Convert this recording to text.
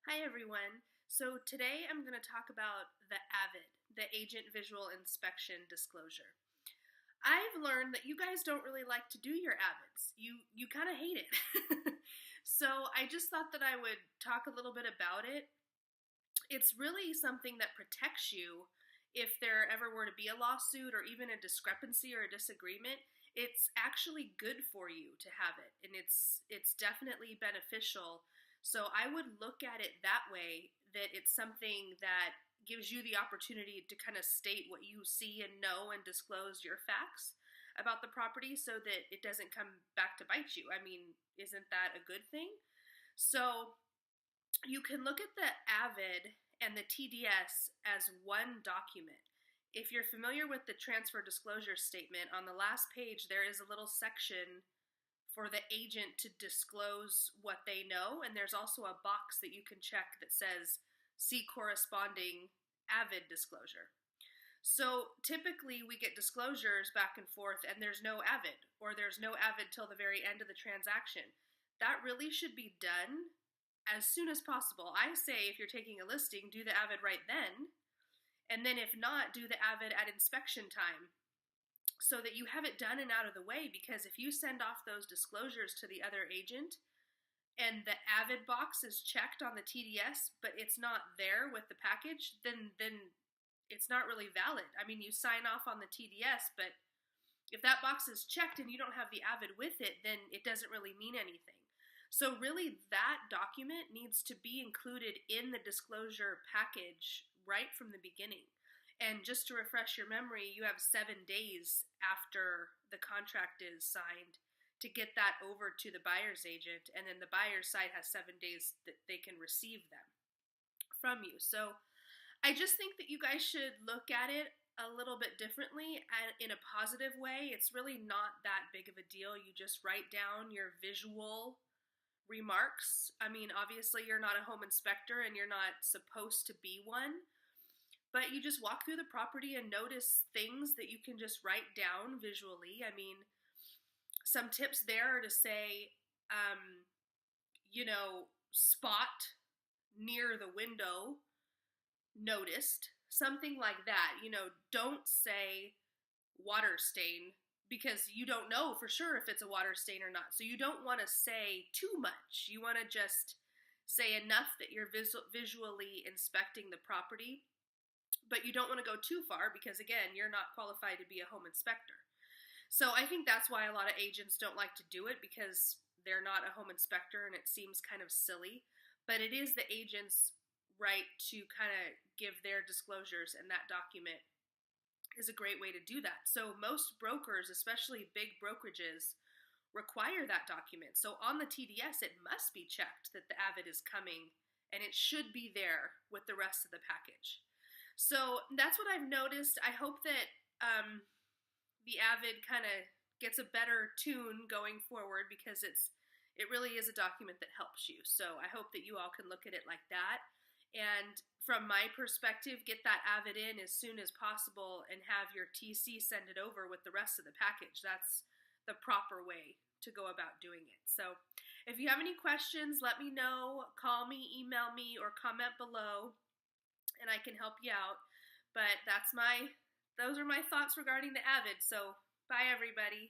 Hi everyone. So today I'm going to talk about the AVID, the Agent Visual Inspection Disclosure. I've learned that you guys don't really like to do your AVIDs. You kind of hate it. So I just thought that I would talk a little bit about it. It's really something that protects you if there ever were to be a lawsuit or even a discrepancy or a disagreement. It's actually good for you to have it, and it's definitely beneficial. So I would look at it that way, that it's something that gives you the opportunity to kind of state what you see and know and disclose your facts about the property so that it doesn't come back to bite you. I mean, isn't that a good thing? So you can look at the AVID and the TDS as one document. If you're familiar with the transfer disclosure statement, on the last page there is a little section for the agent to disclose what they know, and there's also a box that you can check that says see corresponding AVID disclosure. So typically we get disclosures back and forth and there's no AVID, or there's no AVID till the very end of the transaction. That really should be done as soon as possible. I say if you're taking a listing, do the AVID right then, and then if not, do the AVID at inspection time, so that you have it done and out of the way. Because if you send off those disclosures to the other agent and the AVID box is checked on the TDS, but it's not there with the package, then it's not really valid. I mean, you sign off on the TDS, but if that box is checked and you don't have the AVID with it, then it doesn't really mean anything. So really, that document needs to be included in the disclosure package right from the beginning. And just to refresh your memory, you have 7 days after the contract is signed to get that over to the buyer's agent, and then the buyer's side has 7 days that they can receive them from you. So I just think that you guys should look at it a little bit differently and in a positive way. It's really not that big of a deal. You just write down your visual remarks. I mean, obviously you're not a home inspector and you're not supposed to be one, but you just walk through the property and notice things that you can just write down visually. I mean, some tips there are to say, spot near the window noticed, something like that. Don't say water stain, because you don't know for sure if it's a water stain or not. So you don't want to say too much. You want to just say enough that you're visually inspecting the property, but you don't want to go too far because, again, you're not qualified to be a home inspector. So I think that's why a lot of agents don't like to do it, because they're not a home inspector and it seems kind of silly. But it is the agent's right to kind of give their disclosures, and that document is a great way to do that. So most brokers, especially big brokerages, require that document. So on the TDS, it must be checked that the AVID is coming, and it should be there with the rest of the package. So that's what I've noticed. I hope that the AVID kind of gets a better tune going forward, because it really is a document that helps you. So I hope that you all can look at it like that. And from my perspective, get that AVID in as soon as possible and have your TC send it over with the rest of the package. That's the proper way to go about doing it. So if you have any questions, let me know. Call me, email me, or comment below, and I can help you out. But those are my thoughts regarding the AVID. So bye, everybody.